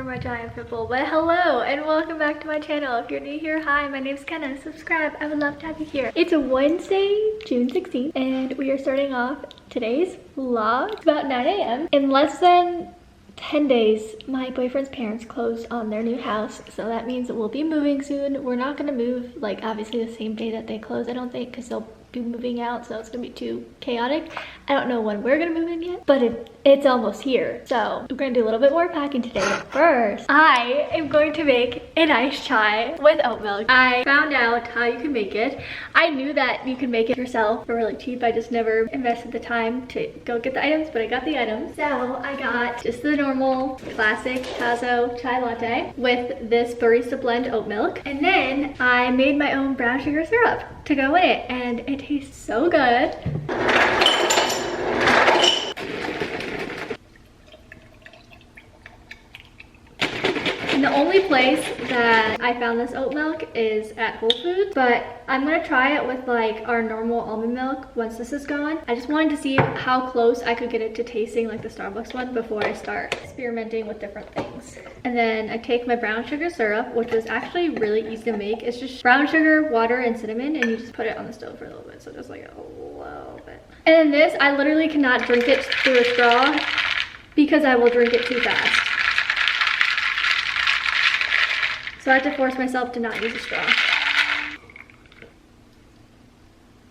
my giant pimple. But hello and welcome back to my channel. If you're new here, hi, my name's Kenna. Subscribe, I would love to have you here. It's a Wednesday, June 16th, and we are starting off today's vlog. It's about 9 a.m. In less than 10 days, my boyfriend's parents closed on their new house, so that means that we'll be moving soon. We're not gonna move like obviously the same day that they close, I don't think, because they'll be moving out, so it's gonna be too chaotic. I don't know when we're gonna move in yet, but it's almost here. So we're gonna do a little bit more packing today. But first, I am going to make an iced chai with oat milk. I found out how you can make it. I knew that you can make it yourself for really cheap. I just never invested the time to go get the items, but I got the items. So I got just the normal classic Tazo chai latte with this barista blend oat milk, and then I made my own brown sugar syrup to go in it, and it tastes so good. And the only place that I found this oat milk is at Whole Foods, but I'm gonna try it with like our normal almond milk once this is gone. I just wanted to see how close I could get it to tasting like the Starbucks one before I start experimenting with different things. And then I take my brown sugar syrup, which is actually really easy to make. It's just brown sugar, water, and cinnamon, and you just put it on the stove for a little bit, so just like a little bit. And then this, I literally cannot drink it through a straw because I will drink it too fast. So I have to force myself to not use a straw.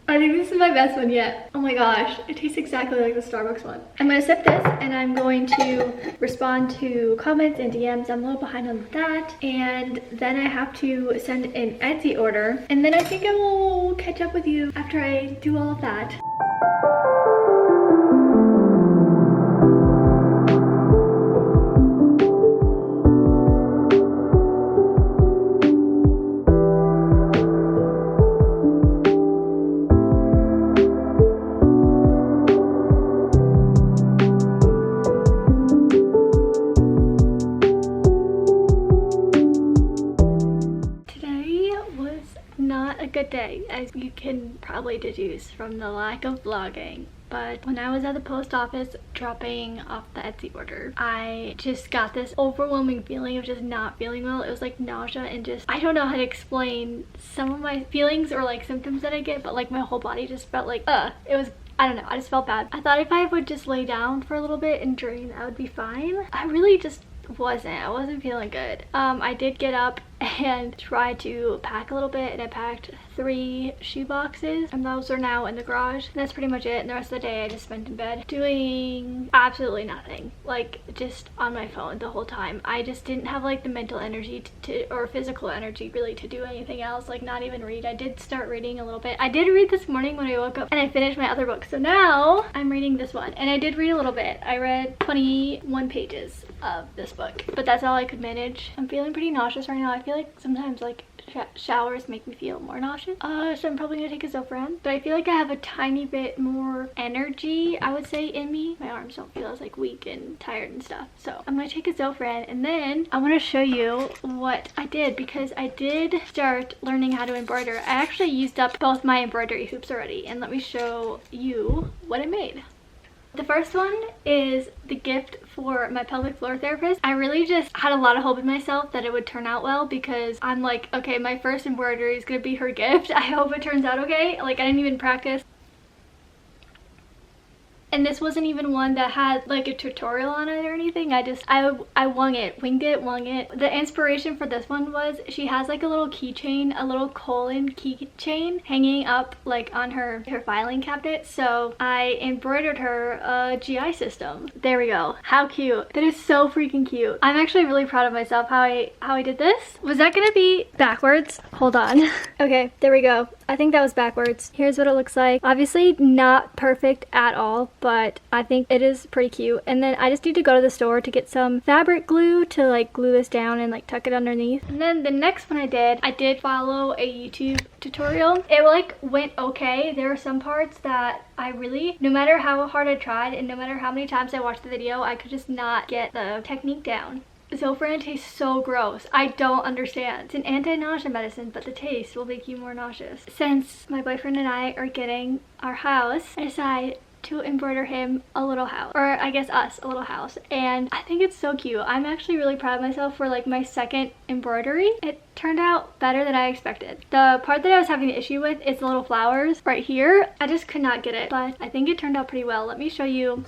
I think this is my best one yet. Oh my gosh, it tastes exactly like the Starbucks one. I'm gonna sip this and I'm going to respond to comments and DMs. I'm a little behind on that. And then I have to send an Etsy order. And then I think I will catch up with you after I do all of that. Good day, as you can probably deduce from the lack of vlogging. But when I was at the post office dropping off the Etsy order, I just got this overwhelming feeling of just not feeling well. It was like nausea and just, I don't know how to explain some of my feelings or like symptoms that I get, but like my whole body just felt like, it was, I don't know, I just felt bad. I thought if I would just lay down for a little bit and drain, that would be fine. I really just I wasn't feeling good. I did get up and try to pack a little bit, and I packed 3 shoe boxes, and those are now in the garage. And that's pretty much it. And the rest of the day I just spent in bed doing absolutely nothing, like just on my phone the whole time. I just didn't have like the mental energy or physical energy really to do anything else, like not even read. I did start reading a little bit. I did read this morning when I woke up, and I finished my other book, so now I'm reading this one. And I did read a little bit. I read 21 pages of this book, but that's all I could manage. I'm feeling pretty nauseous right now. I feel like sometimes like showers make me feel more nauseous, so I'm probably gonna take a Zofran. But I feel like I have a tiny bit more energy, I would say, in me. My arms don't feel as like weak and tired and stuff, so I'm gonna take a Zofran. And then I want to show you what I did, because I did start learning how to embroider. I actually used up both my embroidery hoops already, and let me show you what I made. The first one is the gift for my pelvic floor therapist. I really just had a lot of hope in myself that it would turn out well, because I'm like, okay, my first embroidery is gonna be her gift. I hope it turns out okay. Like, I didn't even practice. And this wasn't even one that had like a tutorial on it or anything. I winged it. The inspiration for this one was she has like a little keychain, a little colon keychain hanging up like on her filing cabinet. So I embroidered her a GI system. There we go. How cute. That is so freaking cute. I'm actually really proud of myself how I did this. Was that gonna be backwards? Hold on. Okay, there we go. I think that was backwards. Here's what it looks like. Obviously not perfect at all, but I think it is pretty cute. And then I just need to go to the store to get some fabric glue to like glue this down and like tuck it underneath. And then the next one I did follow a YouTube tutorial. It like went okay. There were some parts that I really, no matter how hard I tried and no matter how many times I watched the video, I could just not get the technique down. Zofran tastes so gross. I don't understand. It's an anti-nausea medicine, but the taste will make you more nauseous. Since my boyfriend and I are getting our house, I decided to embroider him a little house, or I guess us a little house, and I think it's so cute. I'm actually really proud of myself for like my second embroidery. It turned out better than I expected. The part that I was having the issue with is the little flowers right here. I just could not get it, but I think it turned out pretty well. Let me show you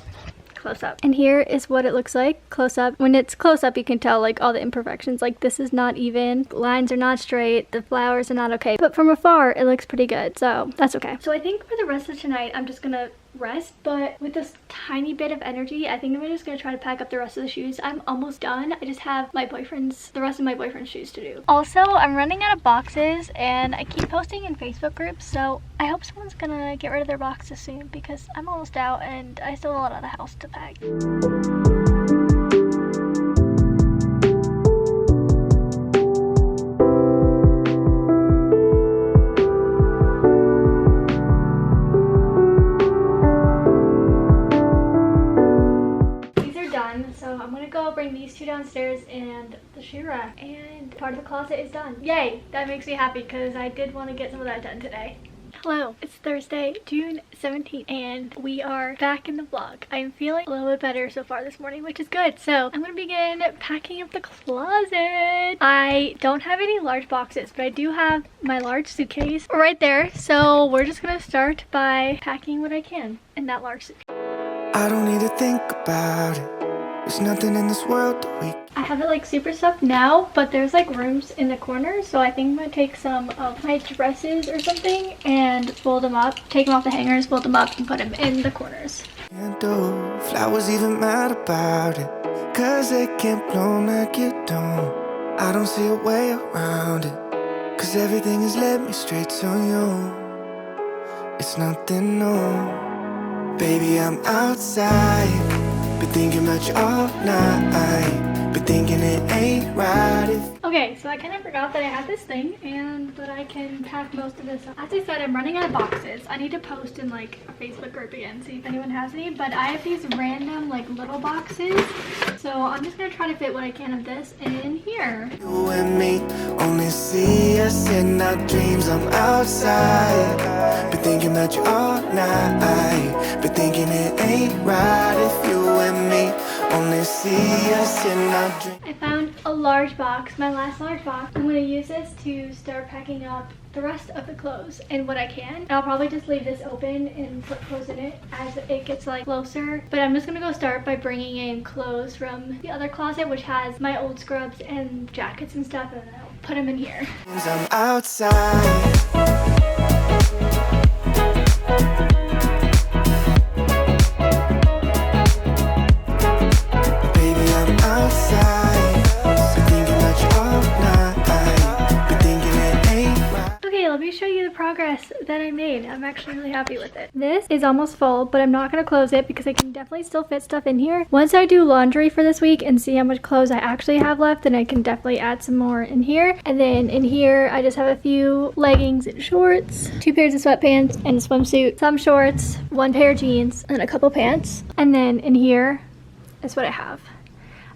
close up. And here is what it looks like close up. When it's close up, you can tell like all the imperfections. Like this is not even, the lines are not straight, the flowers are not okay, but from afar it looks pretty good, so that's okay. So I think for the rest of tonight I'm just gonna rest, but with this tiny bit of energy, I think I'm just gonna try to pack up the rest of the shoes. I'm almost done. I just have the rest of my boyfriend's shoes to do. Also, I'm running out of boxes and I keep posting in Facebook groups, so I hope someone's gonna get rid of their boxes soon because I'm almost out and I still have a lot of the house to pack. So I'm gonna go bring these two downstairs and the shoe rack, and part of the closet is done. Yay! That makes me happy because I did want to get some of that done today. Hello, it's Thursday, June 17th, and we are back in the vlog. I'm feeling a little bit better so far this morning, which is good. So I'm gonna begin packing up the closet. I don't have any large boxes, but I do have my large suitcase right there. So we're just gonna start by packing what I can in that large suitcase. I don't need to think about it. There's nothing in this world that we... I have it like super stuffed now, but there's like rooms in the corner, so I think I'm gonna take some of my dresses or something and fold them up, take them off the hangers, fold them up, and put them in the corners. And do flowers even mad about it? Cause they can't bloom like you don't. I don't see a way around it, cause everything has led me straight to you. It's nothing new. Baby, I'm outside, been thinking about you all night, been thinking it ain't right if... Okay, so I kind of forgot that I had this thing and that I can pack most of this up. As I said, I'm running out of boxes. I need to post in like a Facebook group again, see if anyone has any, but I have these random like little boxes, so I'm just gonna try to fit what I can of this in here. You and me only see us in our dreams. I'm outside, been thinking about you all night, been thinking it ain't right if you and me only see us in our dreams. I found a large box, my last large box. I'm going to use this to start packing up the rest of the clothes and what I can. And I'll probably just leave this open and put clothes in it as it gets like closer. But I'm just going to go start by bringing in clothes from the other closet, which has my old scrubs and jackets and stuff, and I'll put them in here. I'm outside. Let me show you the progress that I made. I'm actually really happy with it. This is almost full, but I'm not going to close it because I can definitely still fit stuff in here. Once I do laundry for this week and see how much clothes I actually have left, then I can definitely add some more in here. And then in here, I just have a few leggings and shorts, 2 pairs of sweatpants and a swimsuit, some shorts, 1 pair of jeans, and a couple pants. And then in here is what I have.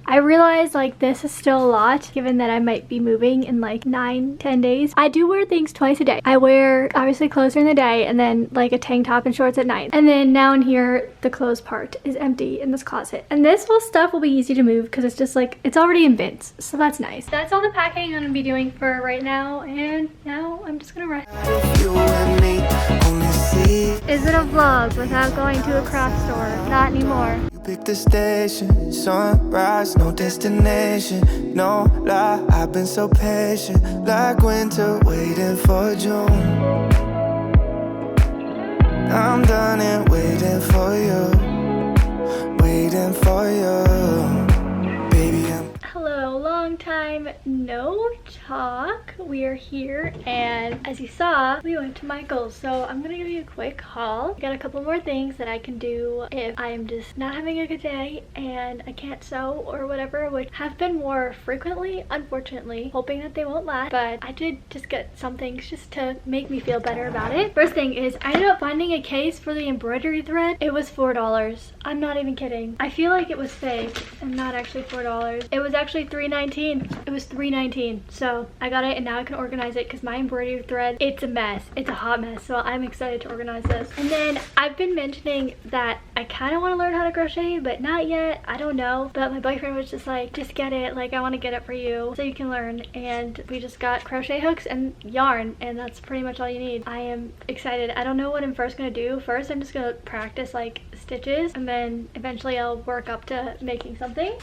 I realize like this is still a lot given that I might be moving in like 9-10 days. I do wear things twice a day. I wear obviously clothes during the day and then like a tank top and shorts at night. And then now in here the clothes part is empty in this closet. And this whole stuff will be easy to move because it's just like it's already in bins. So that's nice. That's all the packing I'm gonna be doing for right now, and now I'm just gonna rest. Is it a vlog without going to a craft store? Not anymore. Pick the station, sunrise, no destination, no lie, I've been so patient, like winter waiting for June. I'm done and waiting for you, waiting for you, baby. Hello, long time no talk. We are here, and as you saw, we went to Michael's, so I'm gonna give you a quick haul. I got a couple more things that I can do if I'm just not having a good day and I can't sew or whatever, which have been more frequently, unfortunately, hoping that they won't last, but I did just get some things just to make me feel better about it. First thing is I ended up finding a case for the embroidery thread. It was $4. I'm not even kidding. I feel like it was fake and not actually $4. It was actually $3.19 $3.19. It was $3.19. So I got it and now I can organize it because my embroidery thread, it's a mess. It's a hot mess. So I'm excited to organize this. And then I've been mentioning that I kind of want to learn how to crochet, but not yet. I don't know. But my boyfriend was just like, just get it. Like, I want to get it for you so you can learn. And we just got crochet hooks and yarn, and that's pretty much all you need. I am excited. I don't know what I'm first going to do. First, I'm just going to practice like stitches, and then eventually I'll work up to making something.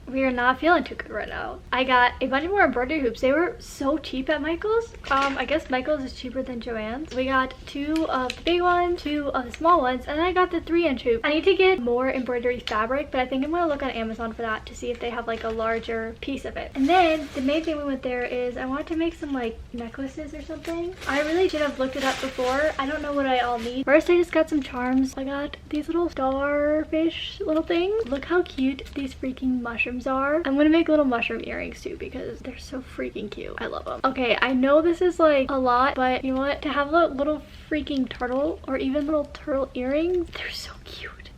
We are not feeling too good right now. I got a bunch more embroidery hoops. They were so cheap at Michael's. I guess Michael's is cheaper than Joann's. We got 2 of the big ones, 2 of the small ones, and then I got the 3-inch hoop. I need to get more embroidery fabric, but I think I'm gonna look on Amazon for that to see if they have like a larger piece of it. And then the main thing we went there is I wanted to make some like necklaces or something. I really should have looked it up before. I don't know what I all need. First, I just got some charms. I got these little starfish little things. Look how cute these freaking mushrooms are. I'm gonna make little mushroom earrings too because they're so freaking cute. I love them. Okay, I know this is like a lot, but you know what? To have a little freaking turtle or even little turtle earrings, they're so cute.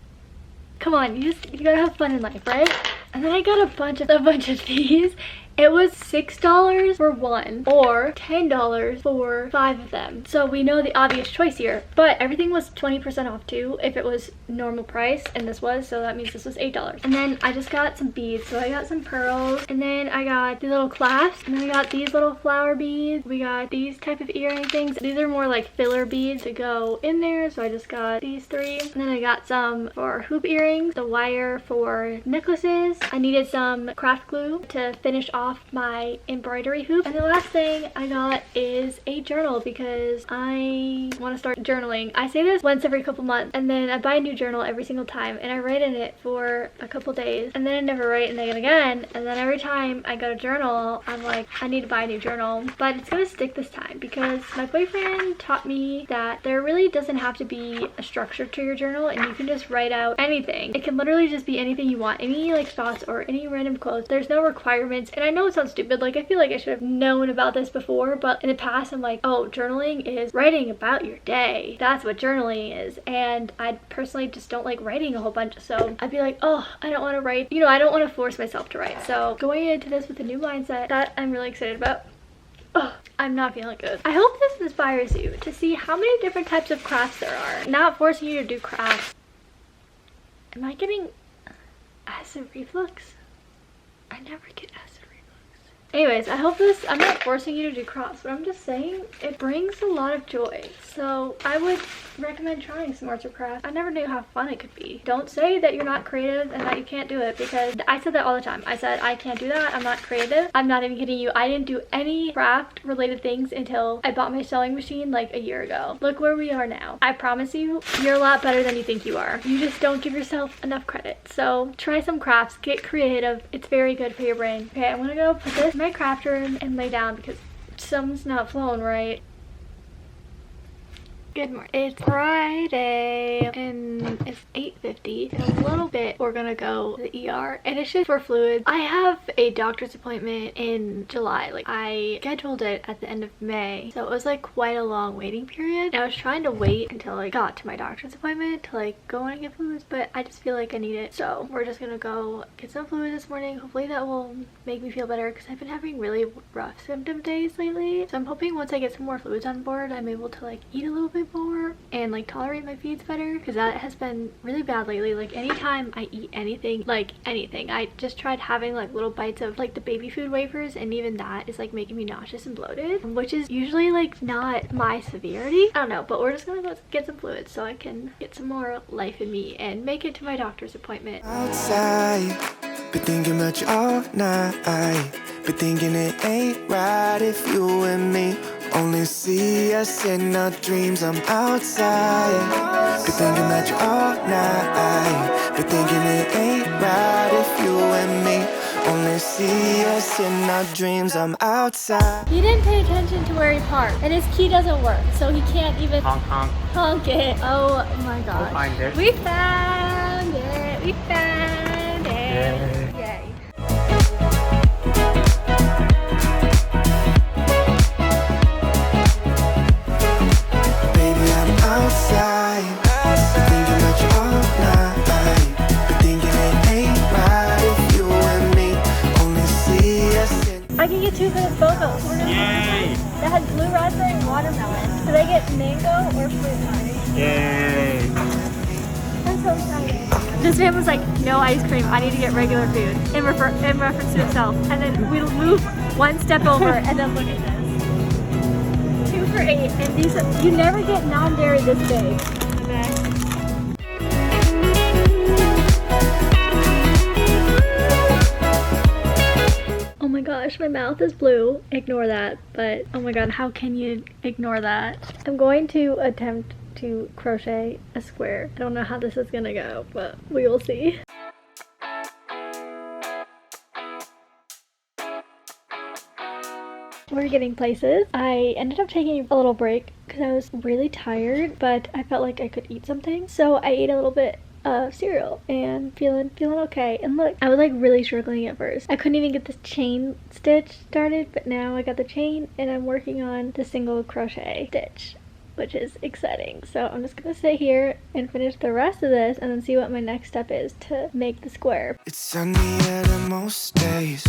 Come on, you gotta have fun in life, right? And then I got a bunch of these. It was $6 for one or $10 for 5 of them. So we know the obvious choice here, but everything was 20% off too if it was normal price, and this was, so that means this was $8. And then I just got some beads. So I got some pearls, and then I got the little clasps, and then I got these little flower beads. We got these type of earring things. These are more like filler beads to go in there, so I just got these 3. And then I got some for hoop earrings, the wire for necklaces. I needed some craft glue to finish off my embroidery hoop. And the last thing I got is a journal because I want to start journaling. I say this once every couple months, and then I buy a new journal every single time, and I write in it for a couple days, and then I never write in it again. And then every time I go to journal, I'm like, I need to buy a new journal. But it's gonna stick this time because my boyfriend taught me that there really doesn't have to be a structure to your journal, and you can just write out anything. It can literally just be anything you want, any like thoughts or any random quotes. There's no requirements. And I know it sounds stupid, like I feel like I should have known about this before, but in the past I'm like, oh, journaling is writing about your day. That's what journaling is. And I personally just don't like writing a whole bunch, so I'd be like, oh, I don't want to write, you know, I don't want to force myself to write. So going into this with a new mindset that I'm really excited about. Oh, I'm not feeling good. I hope this inspires you to see how many different types of crafts there are. Not forcing you to do crafts. Am I getting acid reflux? I never get acid. Anyways, I hope this, I'm not forcing you to do crafts, but I'm just saying it brings a lot of joy. So I would recommend trying some arts or crafts. I never knew how fun it could be. Don't say that you're not creative and that you can't do it, because I said that all the time. I said, I can't do that. I'm not creative. I'm not even kidding you. I didn't do any craft related things until I bought my sewing machine like a year ago. Look where we are now. I promise you, you're a lot better than you think you are. You just don't give yourself enough credit. So try some crafts, get creative. It's very good for your brain. Okay, I'm gonna go put this in my craft room and lay down because something's not flowing right. Good morning. It's Friday and it's 8:50. In a little bit we're gonna go to the ER, and it's just for fluids. I have a doctor's appointment in July. Like, I scheduled it at the end of May, so it was like quite a long waiting period. I was trying to wait until I got to my doctor's appointment to like go in and get fluids, but I just feel like I need it, so we're just gonna go get some fluids this morning. Hopefully that will make me feel better because I've been having really rough symptom days lately, so I'm hoping once I get some more fluids on board I'm able to like eat a little bit more and like tolerate my feeds better, because that has been really bad lately. Like, anytime I eat anything, like anything, I just tried having like little bites of like the baby food wafers, and even that is like making me nauseous and bloated, which is usually like not my severity. I don't know, but we're just gonna go get some fluids so I can get some more life in me and make it to my doctor's appointment. Outside, been thinking about you all night, been thinking it ain't right if you and me only see us in our dreams. I'm outside, been thinking about you all night, been thinking it ain't right if you and me only see us in our dreams. I'm outside. He didn't pay attention to where he parked, and his key doesn't work, so he can't even honk it. Oh my gosh. We'll find it. We found it. We found it. Yay. Yay. Outside, two for this BOGO. So we're gonna Yay! that has blue raspberry and watermelon. Did I get mango or fruit pie? Yay! I'm so excited. This man was like, no ice cream, I need to get regular food in reference to himself. And then we'll move one step over and then look at this. 2 for $8, and these, you never get non-dairy this big. Okay. Oh my gosh, my mouth is blue. Ignore that, but oh my god, how can you ignore that? I'm going to attempt to crochet a square. I don't know how this is gonna go, but we will see. We're getting places. I ended up taking a little break because I was really tired, but I felt like I could eat something. So I ate a little bit of cereal and feeling okay. And look, I was like really struggling at first. I couldn't even get this chain stitch started, but now I got the chain and I'm working on the single crochet stitch, which is exciting. So I'm just gonna sit here and finish the rest of this and then see what my next step is to make the square. It's sunny at most days.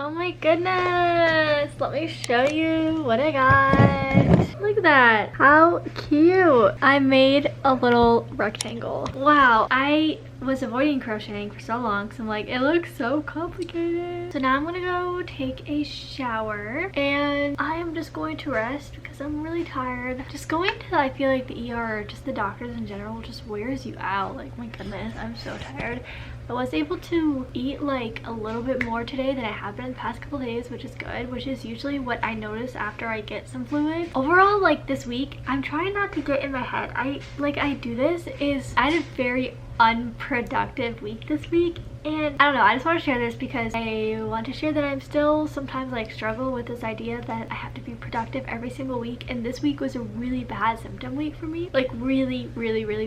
Oh my goodness, let me show you what I got. Look at that, how cute. I made a little rectangle. Wow, I was avoiding crocheting for so long because I'm like, it looks so complicated. So now I'm gonna go take a shower and I am just going to rest because I'm really tired. Just going to, I feel like the ER or just the doctors in general just wears you out. Like, my goodness, I'm so tired. I was able to eat like a little bit more today than I have been in the past couple days, which is good, which is usually what I notice after I get some fluid. Overall, like this week, I'm trying not to get in my head. I had a very unproductive week this week, and I don't know, I just want to share this because I want to share that I'm still sometimes like struggle with this idea that I have to be productive every single week, and this week was a really bad symptom week for me, like really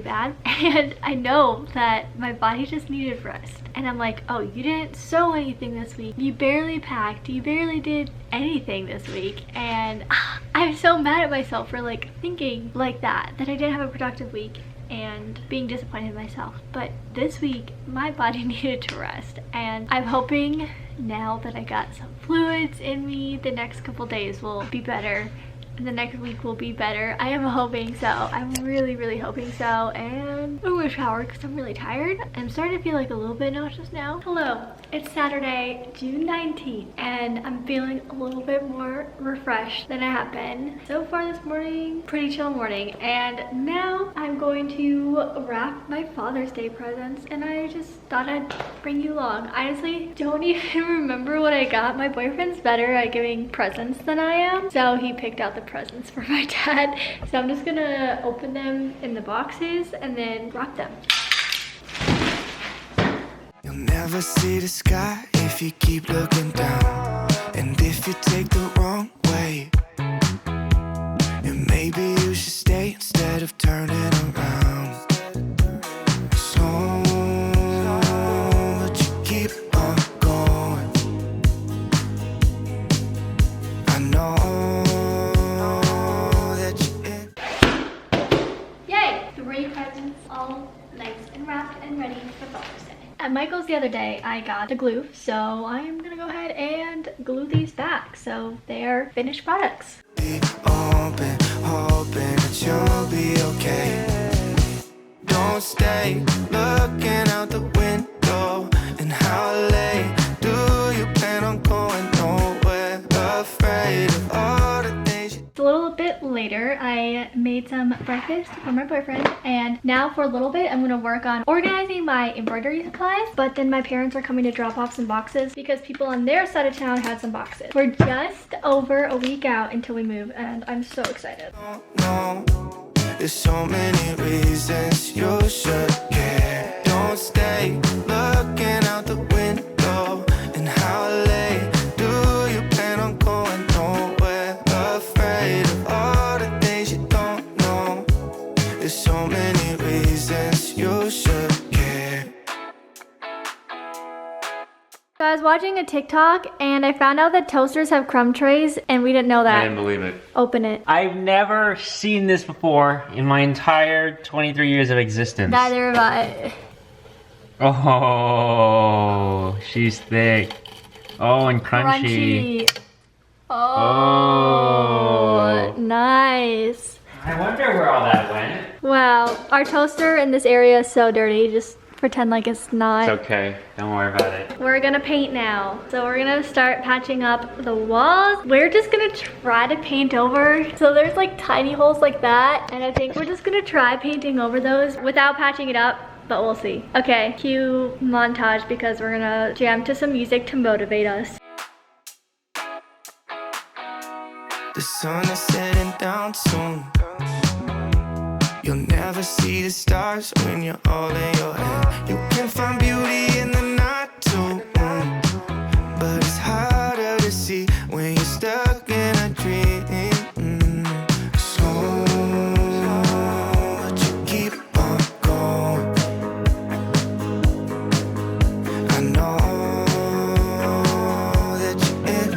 bad, and I know that my body just needed rest. And I'm like, oh, you didn't sew anything this week, you barely packed, you barely did anything this week, and I'm so mad at myself for like thinking like that I didn't have a productive week and being disappointed in myself. But this week my body needed to rest, and I'm hoping now that I got some fluids in me, the next couple days will be better and the next week will be better. I am hoping so. I'm really hoping so. And I'm gonna shower because I'm really tired. I'm starting to feel like a little bit nauseous now. Hello, it's Saturday, June 19th, and I'm feeling a little bit more refreshed than I have been. So far this morning, pretty chill morning, and now I'm going to wrap my Father's Day presents, and I just thought I'd bring you along. I honestly don't even remember what I got. My boyfriend's better at giving presents than I am, so he picked out the presents for my dad. So I'm just gonna open them in the boxes and then wrap them. You'll never see the sky if you keep looking down. And if you take the wrong way, then maybe you should stay instead of turning around. So, but you keep on going. I know that you're in. Yay! 3 presents all nice and wrapped and ready for Father's Day. At Michael's the other day, I got the glue, so I'm gonna go ahead and glue these back so they are finished products. Be open, hoping that you'll be okay. Don't stay looking out the window. And how late do you plan on going? Nowhere, afraid of all the things you. It's a little bit later. I made some breakfast for my boyfriend, and now for a little bit I'm gonna work on organizing my embroidery supplies, but then my parents are coming to drop off some boxes because people on their side of town had some boxes. We're just over a week out until we move, and I'm so excited. No, there's so many reasons you should care. Don't stay looking out the window. And how late do you plan on going? Nowhere, afraid of all the things you don't know. There's so many reasons you should care. So I was watching a TikTok and I found out that toasters have crumb trays, and we didn't know that. I didn't believe it. Open it. I've never seen this before in my entire 23 years of existence. Neither have I. Oh, she's thick. Oh, and crunchy. Oh, nice. I wonder where all that went. Wow, our toaster in this area is so dirty. Just pretend like it's not. It's okay. Don't worry about it. We're gonna paint now. So we're gonna start patching up the walls. We're just gonna try to paint over. So there's like tiny holes like that. And I think we're just gonna try painting over those without patching it up, but we'll see. Okay, cue montage because we're gonna jam to some music to motivate us. The sun is setting down soon. You'll never see the stars when you're all in your head. You can find beauty in the night too, but it's harder to see when you're stuck in a dream. So, but you keep on going. I know that you're in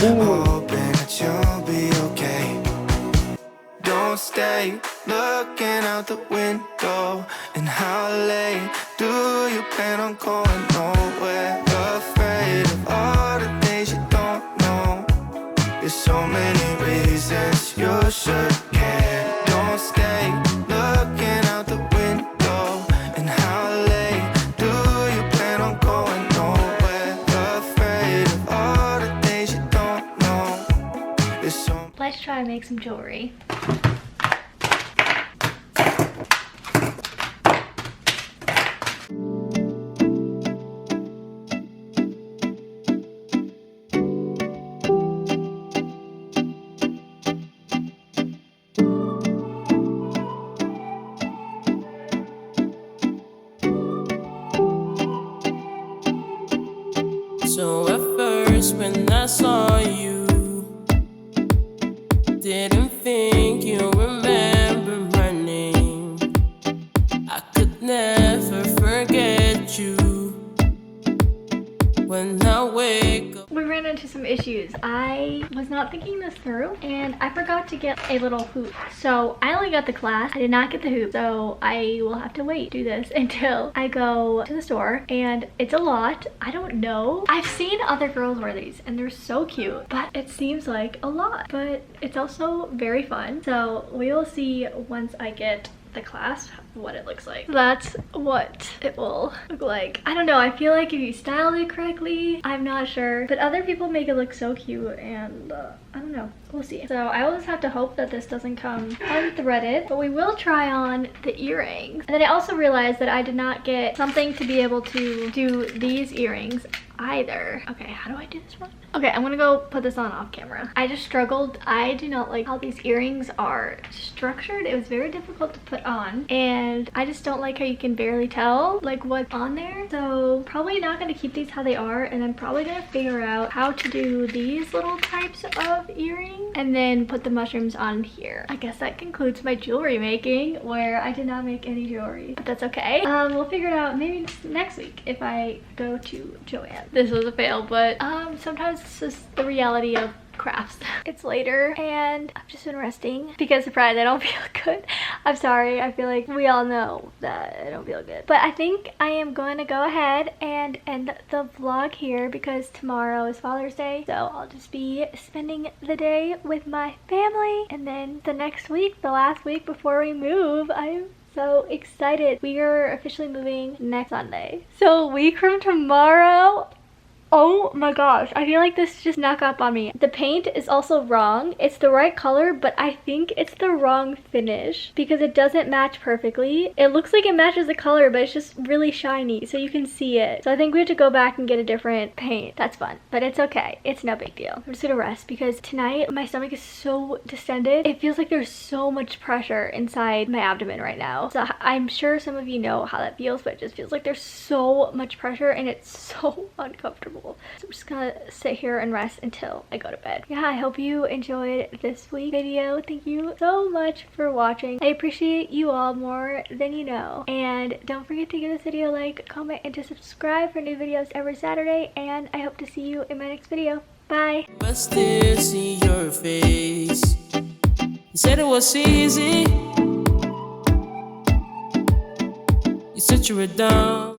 the open, that you'll be okay. Don't stay looking out the window. And how late do you plan on going? Nowhere. Afraid of all the things you don't know. There's so many reasons you should care. Don't stay looking out the window. And how late do you plan on going? Nowhere. Afraid of all the things you don't know. There's so. Let's try to make some jewelry. So at first when I saw you, didn't think you remember my name. I could never forget you. When I wake up. We ran into some issues. I was not thinking this through and I forgot to get a little hoop. So I only got the class. I did not get the hoop. So I will have to do this until I go to the store, and it's a lot. I don't know. I've seen other girls wear these and they're so cute, but it seems like a lot, but it's also very fun. So we will see once I get the class what it looks like. That's what it will look like. I don't know, I feel like if you styled it correctly, I'm not sure, but other people make it look so cute, and I don't know, we'll see. So I always have to hope that this doesn't come unthreaded, but we will try on the earrings. And then I also realized that I did not get something to be able to do these earrings either. Okay, how do I do this one? Okay, I'm gonna go put this on off camera. I just struggled. I do not like how these earrings are structured. It was very difficult to put on, and I just don't like how you can barely tell like what's on there. So probably not gonna keep these how they are, and I'm probably gonna figure out how to do these little types of earrings and then put the mushrooms on here. I guess that concludes my jewelry making, where I did not make any jewelry, but that's okay. We'll figure it out maybe next week if I go to Joanne. This was a fail, but sometimes it's just the reality of crafts. It's later and I've just been resting because surprise, I don't feel good. I'm sorry, I feel like we all know that I don't feel good, but I think I am going to go ahead and end the vlog here because tomorrow is Father's Day, so I'll just be spending the day with my family, and then the next week, the last week before we move, I'm so excited. We are officially moving next Sunday, so a week from tomorrow. Oh my gosh, I feel like this just snuck up on me. The paint is also wrong. It's the right color, but I think it's the wrong finish because it doesn't match perfectly. It looks like it matches the color, but it's just really shiny, so you can see it. So I think we have to go back and get a different paint. That's fun, but it's okay. It's no big deal. I'm just gonna rest because tonight my stomach is so distended. It feels like there's so much pressure inside my abdomen right now. So I'm sure some of you know how that feels, but it just feels like there's so much pressure and it's so uncomfortable. So I'm just gonna sit here and rest until I go to bed. Yeah, I hope you enjoyed this week's video. Thank you so much for watching. I appreciate you all more than you know. And don't forget to give this video a like, comment, and to subscribe for new videos every Saturday. And I hope to see you in my next video. Bye. I still see your face. You said it was easy. You said you were done.